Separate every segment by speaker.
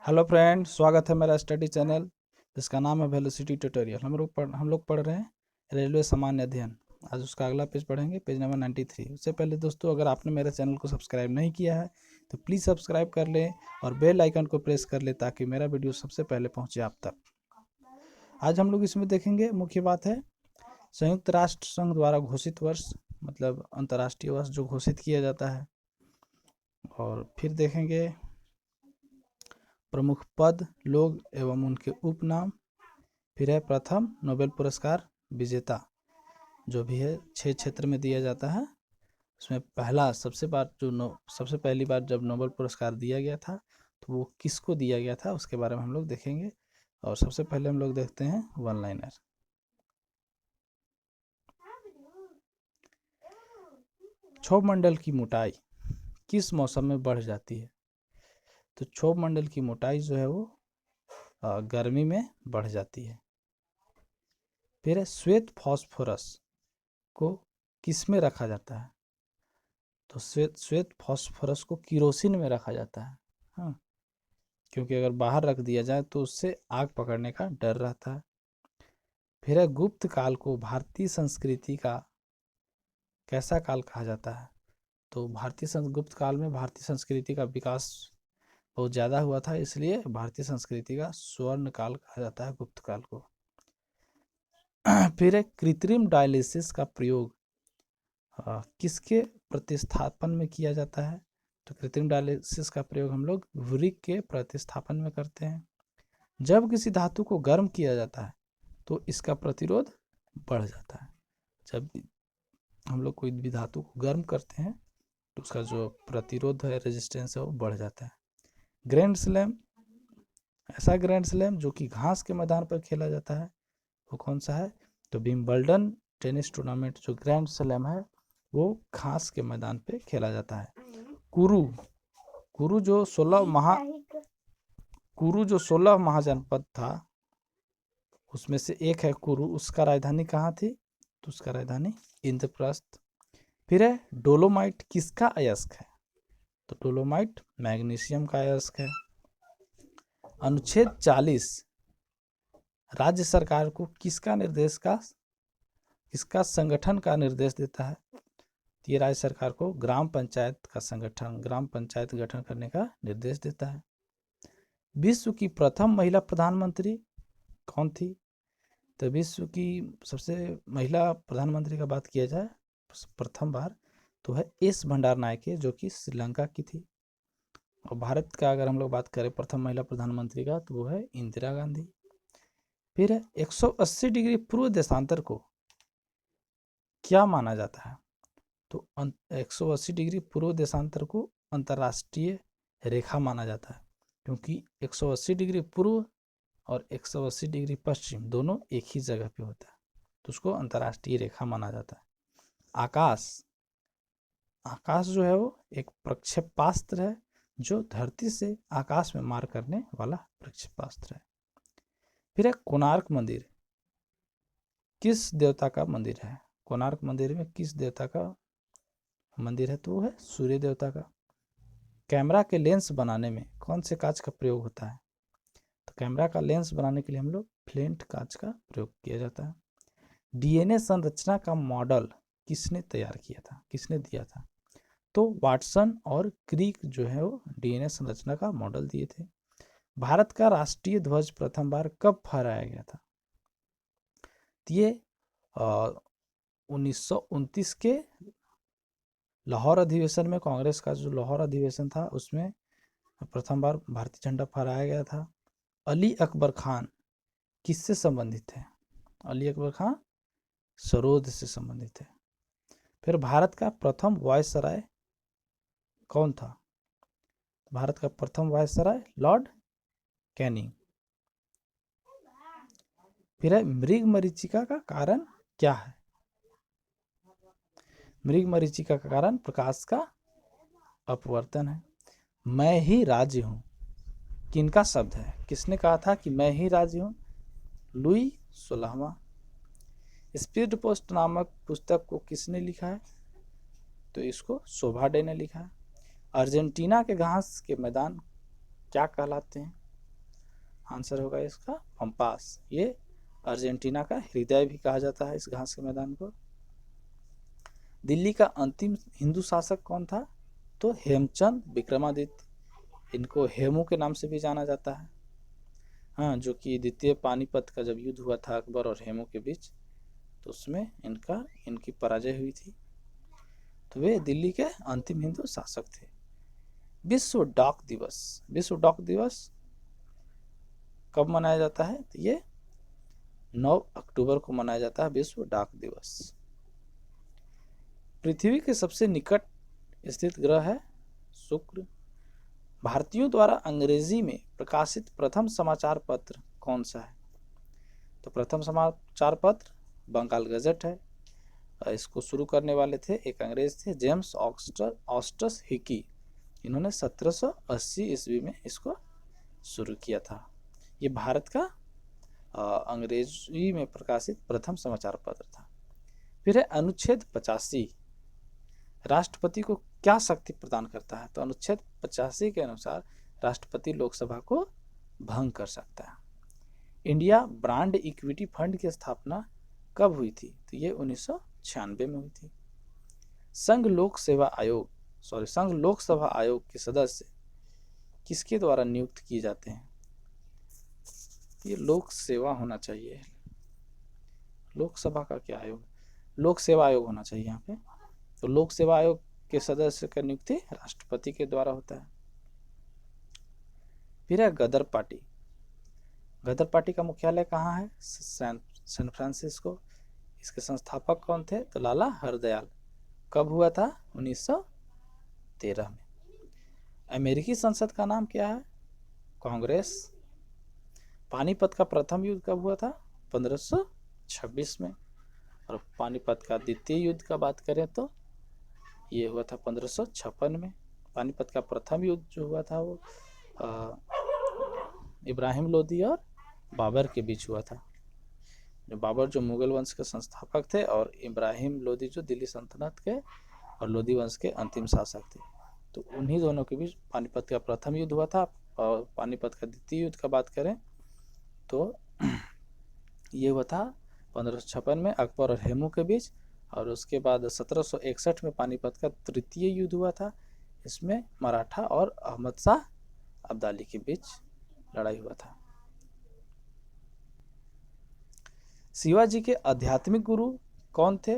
Speaker 1: Hello friend, स्वागत है मेरा स्टडी चैनल जिसका नाम है वेलोसिटी ट्यूटोरियल। हम लोग पढ़ रहे हैं रेलवे सामान्य अध्ययन। आज उसका अगला पेज पढ़ेंगे, पेज नंबर 93। उससे पहले दोस्तों, अगर आपने मेरे चैनल को सब्सक्राइब नहीं किया है तो प्लीज़ सब्सक्राइब कर लें और बेल आइकन को प्रेस कर लें ताकि मेरा वीडियो सबसे पहले पहुँचे आप तक। आज हम लोग इसमें देखेंगे, मुख्य बात है संयुक्त राष्ट्र संघ द्वारा घोषित वर्ष, मतलब अंतर्राष्ट्रीय वर्ष जो घोषित किया जाता है। और फिर देखेंगे प्रमुख पद, लोग एवं उनके उपनाम। फिर है प्रथम नोबेल पुरस्कार विजेता, जो भी है 6 क्षेत्र में दिया जाता है। उसमें पहला सबसे पहली बार जब नोबेल पुरस्कार दिया गया था तो वो किसको दिया गया था उसके बारे में हम लोग देखेंगे। और सबसे पहले हम लोग देखते हैं वन लाइनर। क्षोभ मंडल की मोटाई किस मौसम में बढ़ जाती है? तो क्षोभ मंडल की मोटाई जो है वो गर्मी में बढ़ जाती है। फिर है श्वेत फास्फोरस को किस में रखा जाता है? तो श्वेत फास्फोरस को किरोसिन में रखा जाता है। हाँ, क्योंकि अगर बाहर रख दिया जाए तो उससे आग पकड़ने का डर रहता है। फिर है गुप्त काल को भारतीय संस्कृति का कैसा काल कहा जाता है? तो गुप्त काल में भारतीय संस्कृति का विकास बहुत ज़्यादा हुआ था, इसलिए भारतीय संस्कृति का स्वर्ण काल कहा जाता है गुप्त काल को। फिर है कृत्रिम डायलिसिस का प्रयोग किसके प्रतिस्थापन में किया जाता है? तो कृत्रिम डायलिसिस का प्रयोग हम लोग वृक्क के प्रतिस्थापन में करते हैं। जब किसी धातु को गर्म किया जाता है तो इसका प्रतिरोध बढ़ जाता है। जब हम लोग कोई भी धातु को गर्म करते हैं तो उसका जो प्रतिरोध है, रेजिस्टेंस है, वो बढ़ जाता है। ग्रैंड स्लैम, ऐसा ग्रैंड स्लैम जो कि घास के मैदान पर खेला जाता है, वो कौन सा है? तो विंबलडन टेनिस टूर्नामेंट जो ग्रैंड स्लैम है वो घास के मैदान पे खेला जाता है। कुरु जो 16 महाजनपद था उसमें से एक है कुरु। उसका राजधानी कहाँ थी? तो उसका राजधानी इंद्रप्रस्थ। फिर है डोलोमाइट किसका अयस्क है? तो डोलोमाइट मैग्नीशियम का अयस्क है। अनुच्छेद 40 राज्य सरकार को किसका संगठन का निर्देश देता है? ये राज्य सरकार को ग्राम पंचायत गठन करने का निर्देश देता है। विश्व की प्रथम महिला प्रधानमंत्री कौन थी? तो विश्व की सबसे महिला प्रधानमंत्री का बात किया जाए प्रथम बार तो है एस भंडारनायके, जो कि श्रीलंका की थी। और भारत का अगर हम लोग बात करें प्रथम महिला प्रधानमंत्री का तो वो है इंदिरा गांधी। फिर है 180 डिग्री पूर्व देशांतर को क्या माना जाता है? तो 180 डिग्री पूर्व देशांतर को अंतर्राष्ट्रीय रेखा माना जाता है, क्योंकि 180 डिग्री पूर्व और 180 डिग्री पश्चिम दोनों एक ही जगह पे होता है, तो उसको अंतर्राष्ट्रीय रेखा माना जाता है। आकाश जो है वो एक प्रक्षेपास्त्र है जो धरती से आकाश में मार करने वाला प्रक्षेपास्त्र है। फिर है कोणार्क मंदिर किस देवता का मंदिर है? कोणार्क मंदिर में किस देवता का मंदिर है? तो वो है सूर्य देवता का। कैमरा के लेंस बनाने में कौन से कांच का प्रयोग होता है? तो कैमरा का लेंस बनाने के लिए हम लोग फ्लिंट कांच का प्रयोग किया जाता है। डीएनए संरचना का मॉडल किसने तैयार किया था, किसने दिया था? तो वाटसन और क्रिक जो है वो डीएनए संरचना का मॉडल दिए थे। भारत का राष्ट्रीय ध्वज प्रथम बार कब फहराया गया था? ये 1929 के लाहौर अधिवेशन में, कांग्रेस का जो लाहौर अधिवेशन था उसमें प्रथम बार भारतीय झंडा फहराया गया था। अली अकबर खान किससे संबंधित है? अली अकबर खान सरोद से संबंधित है। फिर भारत का प्रथम वायसराय कौन था? भारत का प्रथम वायसराय लॉर्ड कैनिंग। फिर है मृग मरीचिका का कारण क्या है? मृग मरीचिका का कारण प्रकाश का अपवर्तन है। मैं ही राज्य हूं किनका शब्द है? किसने कहा था कि मैं ही राज्य हूं? लुई 16वां। स्पीड पोस्ट नामक पुस्तक को किसने लिखा है? तो इसको शोभा डे ने लिखा है। अर्जेंटीना के घास के मैदान क्या कहलाते हैं? आंसर होगा इसका पंपास। ये अर्जेंटीना का हृदय भी कहा जाता है इस घास के मैदान को। दिल्ली का अंतिम हिंदू शासक कौन था? तो हेमचंद विक्रमादित्य, इनको हेमू के नाम से भी जाना जाता है। हाँ, जो कि द्वितीय पानीपत का जब युद्ध हुआ था अकबर और हेमू के बीच, तो उसमें इनकी पराजय हुई थी। तो वे दिल्ली के अंतिम हिंदू शासक थे। विश्व डाक दिवस, विश्व डाक दिवस कब मनाया जाता है? तो ये 9 अक्टूबर को मनाया जाता है विश्व डाक दिवस। पृथ्वी के सबसे निकट स्थित ग्रह है शुक्र। भारतीयों द्वारा अंग्रेजी में प्रकाशित प्रथम समाचार पत्र कौन सा है? तो प्रथम समाचार पत्र बंगाल गजट है। इसको शुरू करने वाले थे एक अंग्रेज थे, जेम्स ऑस्टस हिकी। इन्होंने 1780 ईस्वी में इसको शुरू किया था। ये भारत का अंग्रेजी में प्रकाशित प्रथम समाचार पत्र था। फिर है अनुच्छेद 85, राष्ट्रपति को क्या शक्ति प्रदान करता है? तो अनुच्छेद 85 के अनुसार राष्ट्रपति लोकसभा को भंग कर सकता है। इंडिया ब्रांड इक्विटी फंड की स्थापना कब हुई थी? तो ये 1996 में हुई थी। संघ लोक सभा आयोग के सदस्य किसके द्वारा नियुक्त किए जाते हैं? ये लोक सेवा होना चाहिए। लोकसभा का क्या आयोग? लोक सेवा आयोग होना चाहिए यहाँ पे। तो लोक सेवा आयोग के सदस्य का नियुक्ति राष्ट्रपति के द्वारा होता है। फिर है गदर पार्टी। गदर पार्टी का मुख्यालय कहाँ है? San Francisco. इसके संस्थापक कौन थे? तो लाला हरदयाल। कब हुआ था? 1913 में। अमेरिकी संसद का नाम क्या है? कांग्रेस। पानीपत का प्रथम युद्ध कब हुआ था? 1526 में। और पानीपत का द्वितीय युद्ध का बात करें तो ये हुआ था 1556 में। पानीपत का प्रथम युद्ध जो हुआ था वो इब्राहिम लोदी और बाबर के बीच हुआ था। बाबर जो मुगल वंश के संस्थापक थे और इब्राहिम लोदी जो दिल्ली सल्तनत के और लोदी वंश के अंतिम शासक थे। तो उन्हीं दोनों के बीच पानीपत का प्रथम युद्ध हुआ था। और पानीपत का द्वितीय युद्ध का बात करें तो ये हुआ था 1556 में अकबर और हेमू के बीच। और उसके बाद 1761 में पानीपत का तृतीय युद्ध हुआ था। इसमें मराठा और अहमद शाह अब्दाली के बीच लड़ाई हुआ था। शिवाजी के आध्यात्मिक गुरु कौन थे?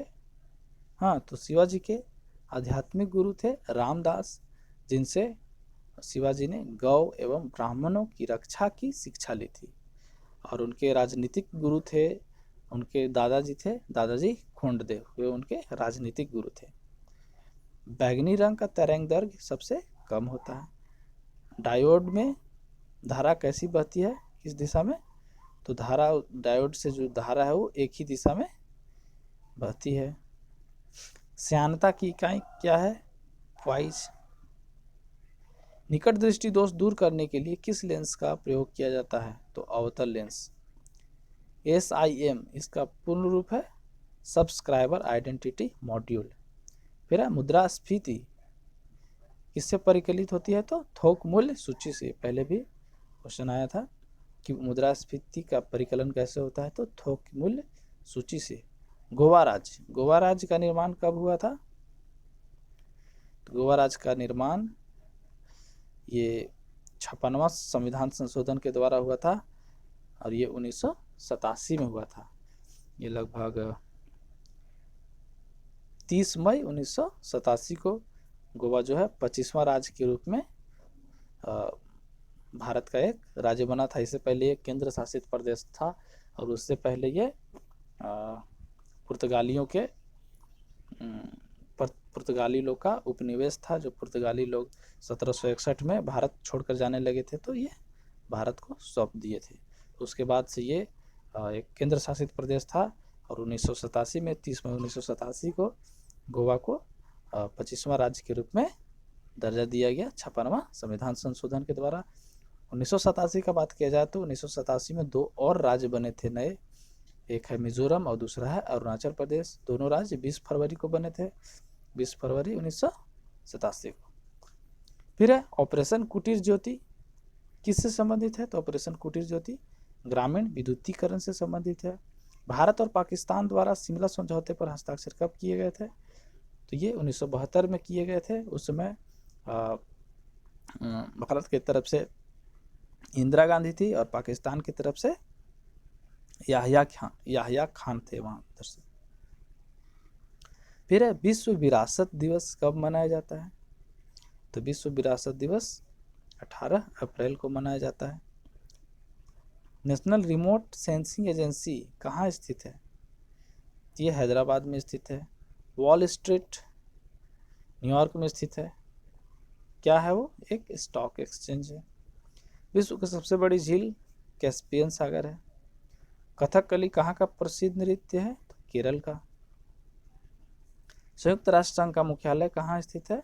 Speaker 1: हाँ, तो शिवाजी के आध्यात्मिक गुरु थे रामदास, जिनसे शिवाजी ने गौ एवं ब्राह्मणों की रक्षा की शिक्षा ली थी। और उनके राजनीतिक गुरु थे, उनके दादाजी थे दादाजी खोंडदेव, वे उनके राजनीतिक गुरु थे। बैगनी रंग का तरंग दैर्घ्य सबसे कम होता है। डायोड में धारा कैसी बहती है, किस दिशा में? तो धारा डायोड से जो धारा है वो एक ही दिशा में बहती है। श्यानता की इकाई क्या है? क्वाइज। निकट दृष्टि दोष दूर करने के लिए किस लेंस का प्रयोग किया जाता है? तो अवतल लेंस। SIM इसका पूर्ण रूप है सब्सक्राइबर आइडेंटिटी मॉड्यूल। फिर है मुद्रास्फीति किससे परिकलित होती है? तो थोक मूल्य सूची से। पहले भी क्वेश्चन आया था कि मुद्रास्फीति का परिकलन कैसे होता है, तो थोक मूल्य सूची से। गोवा राज्य का निर्माण कब हुआ था? तो गोवा राज्य का निर्माण ये 56वां संविधान संशोधन के द्वारा हुआ था और ये 1987 में हुआ था। ये लगभग 30 मई 1987 को गोवा जो है 25वां राज्य के रूप में भारत का एक राज्य बना था। इससे पहले ये केंद्र शासित प्रदेश था और उससे पहले ये पुर्तगाली लोग का उपनिवेश था। जो पुर्तगाली लोग 1761 में भारत छोड़कर जाने लगे थे तो ये भारत को सौंप दिए थे। उसके बाद से ये एक केंद्र शासित प्रदेश था और 1987 में 30 मई 1987 को गोवा को 25वां राज्य के रूप में दर्जा दिया गया 56वां संविधान संशोधन के द्वारा। 1987 का बात किया जाए तो 1987 में 2 और राज्य बने थे नए, एक है मिजोरम और दूसरा है अरुणाचल प्रदेश। दोनों राज्य 20 फरवरी को बने थे, 20 फरवरी 1987 को। फिर है ऑपरेशन कुटीर ज्योति किससे संबंधित है? तो ऑपरेशन कुटीर ज्योति ग्रामीण विद्युतीकरण से संबंधित है। भारत और पाकिस्तान द्वारा शिमला समझौते पर हस्ताक्षर कब किए गए थे? तो ये 1972 में किए गए थे। उस समय भारत की तरफ से इंदिरा गांधी थी और पाकिस्तान की तरफ से याहिया खान थे वहाँ उधर से। फिर है विश्व विरासत दिवस कब मनाया जाता है? तो विश्व विरासत दिवस 18 अप्रैल को मनाया जाता है। नेशनल रिमोट सेंसिंग एजेंसी कहाँ स्थित है? ये हैदराबाद में स्थित है। वॉल स्ट्रीट न्यूयॉर्क में स्थित है। क्या है वो? एक स्टॉक एक्सचेंज है। विश्व की सबसे बड़ी झील कैस्पियन सागर है। कथकली कहाँ का प्रसिद्ध नृत्य है? तो केरल का। संयुक्त राष्ट्र संघ का मुख्यालय कहाँ स्थित है?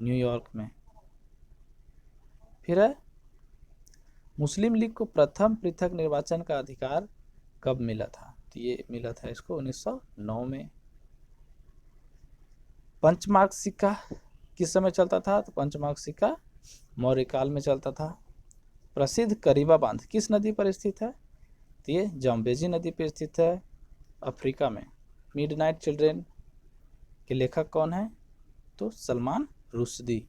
Speaker 1: न्यूयॉर्क में। फिर है मुस्लिम लीग को प्रथम पृथक निर्वाचन का अधिकार कब मिला था? तो ये मिला था इसको 1909 में। पंचमार्क सिक्का किस समय चलता था? तो पंचमार्क सिक्का मौर्य काल में चलता था। प्रसिद्ध करीबा बांध किस नदी पर स्थित है? तो ये जाम्बेजी नदी पर स्थित है, अफ्रीका में। मिडनाइट चिल्ड्रेन के लेखक कौन है? तो सलमान रुश्दी।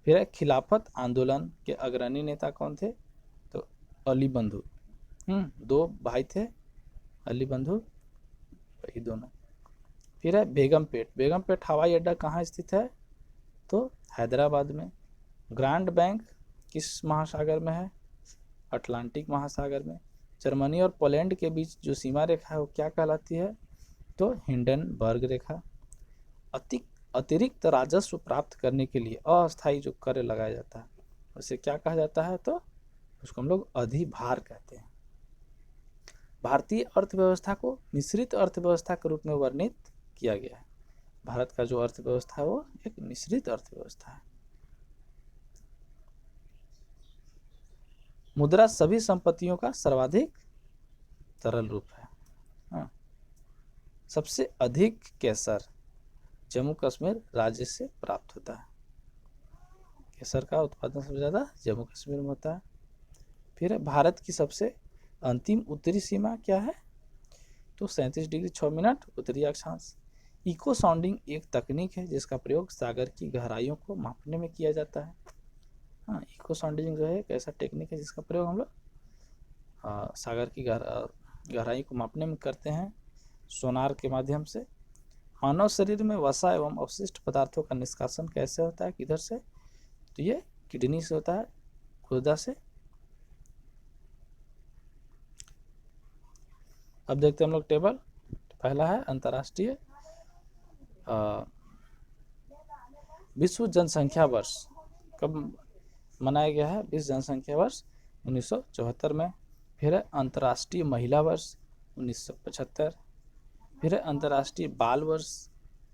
Speaker 1: फिर है खिलाफत आंदोलन के अग्रणी नेता कौन थे? तो अली बंधु। दो भाई थे अली बंधु, ये दोनों। फिर है बेगमपेट। बेगमपेट हवाई अड्डा कहाँ स्थित है? तो हैदराबाद में। ग्रांड बैंक किस महासागर में है? अटलांटिक महासागर में। जर्मनी और पोलैंड के बीच जो सीमा रेखा है वो क्या कहलाती है? तो हिंडनबर्ग रेखा। अतिरिक्त राजस्व प्राप्त करने के लिए अस्थायी जो कर लगाया जाता है उसे क्या कहा जाता है? तो उसको हम लोग अधिभार कहते हैं। भारतीय अर्थव्यवस्था को मिश्रित अर्थव्यवस्था के रूप में वर्णित किया गया है। भारत का जो अर्थव्यवस्था है वो एक मिश्रित अर्थव्यवस्था है। मुद्रा सभी संपत्तियों का सर्वाधिक तरल रूप है। सबसे अधिक केसर जम्मू कश्मीर राज्य से प्राप्त होता है। केसर का उत्पादन सबसे ज़्यादा जम्मू कश्मीर में होता है। फिर भारत की सबसे अंतिम उत्तरी सीमा क्या है? तो 37 डिग्री 6 मिनट उत्तरी अक्षांश। इको साउंडिंग एक तकनीक है जिसका प्रयोग सागर की गहराइयों को मापने में किया जाता है। इको साउंडिंग जो है एक ऐसा टेक्निक है जिसका प्रयोग हम लोग सागर की गहराई को मापने में करते हैं सोनार के माध्यम से। मानव शरीर में वसा एवं अवशिष्ट पदार्थों का निष्कासन कैसे होता है? किधर से? तो ये किडनी से होता है, गुर्दा से। अब देखते हैं हम लोग टेबल। पहला है अंतर्राष्ट्रीय विश्व जनसंख्या वर्ष कब मनाया गया है? विश्व जनसंख्या वर्ष 1974 में। फिर है अंतर्राष्ट्रीय महिला वर्ष 1975। फिर है अंतर्राष्ट्रीय बाल वर्ष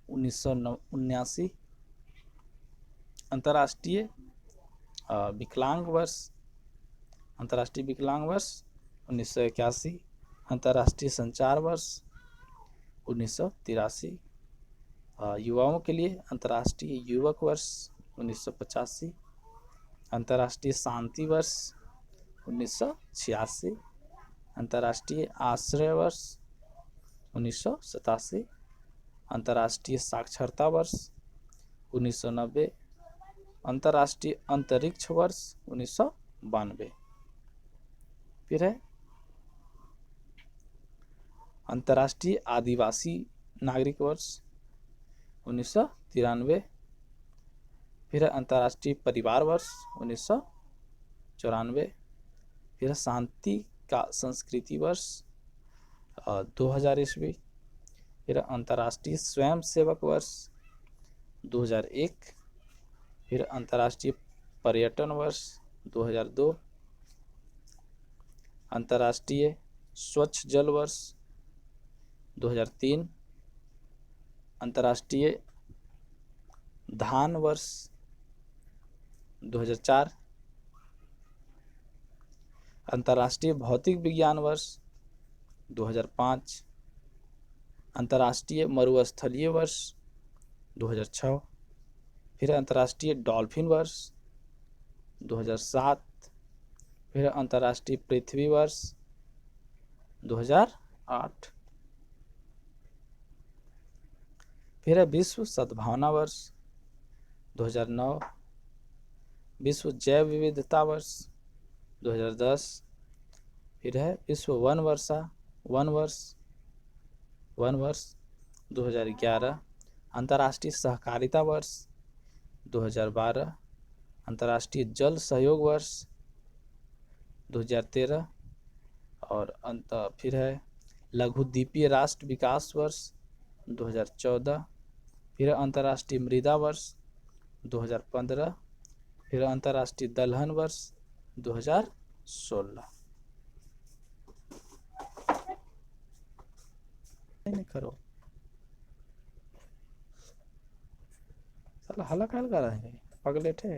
Speaker 1: 1979। अंतर्राष्ट्रीय विकलांग वर्ष 1981। अंतर्राष्ट्रीय संचार वर्ष 1983। युवाओं के लिए अंतर्राष्ट्रीय युवक वर्ष 1985। अंतर्राष्ट्रीय शांति वर्ष 1986। अंतर्राष्ट्रीय आश्रय वर्ष 1987। अंतर्राष्ट्रीय साक्षरता वर्ष 1990। अंतर्राष्ट्रीय अंतरिक्ष वर्ष 1992। फिर है अंतर्राष्ट्रीय आदिवासी नागरिक वर्ष 1993। फिर है अंतर्राष्ट्रीय परिवार वर्ष 1994। फिर है शांति का संस्कृति वर्ष 2000 ईस्वी। फिर अंतर्राष्ट्रीय स्वयं सेवक वर्ष 2001। फिर अंतर्राष्ट्रीय पर्यटन वर्ष 2002। अंतर्राष्ट्रीय स्वच्छ जल वर्ष 2003। अंतर्राष्ट्रीय धान वर्ष 2004। अंतर्राष्ट्रीय भौतिक विज्ञान वर्ष 2005। अंतर्राष्ट्रीय मरुस्थलीय वर्ष 2006। फिर अंतर्राष्ट्रीय डॉल्फिन वर्ष 2007। फिर अंतर्राष्ट्रीय पृथ्वी वर्ष 2008। फिर है विश्व सद्भावना वर्ष 2009। विश्व जैव विविधता वर्ष 2010। फिर है विश्व वन वर्ष 2011। अंतर्राष्ट्रीय सहकारिता वर्ष 2012। अंतर्राष्ट्रीय जल सहयोग वर्ष 2013। और फिर है लघुद्वीपीय राष्ट्र विकास वर्ष 2014। फिर अंतर्राष्ट्रीय मृदा वर्ष 2015। फिर अंतर्राष्ट्रीय दलहन वर्ष 2016। नहीं करो साला हल्ला कर रहा है पगले थे।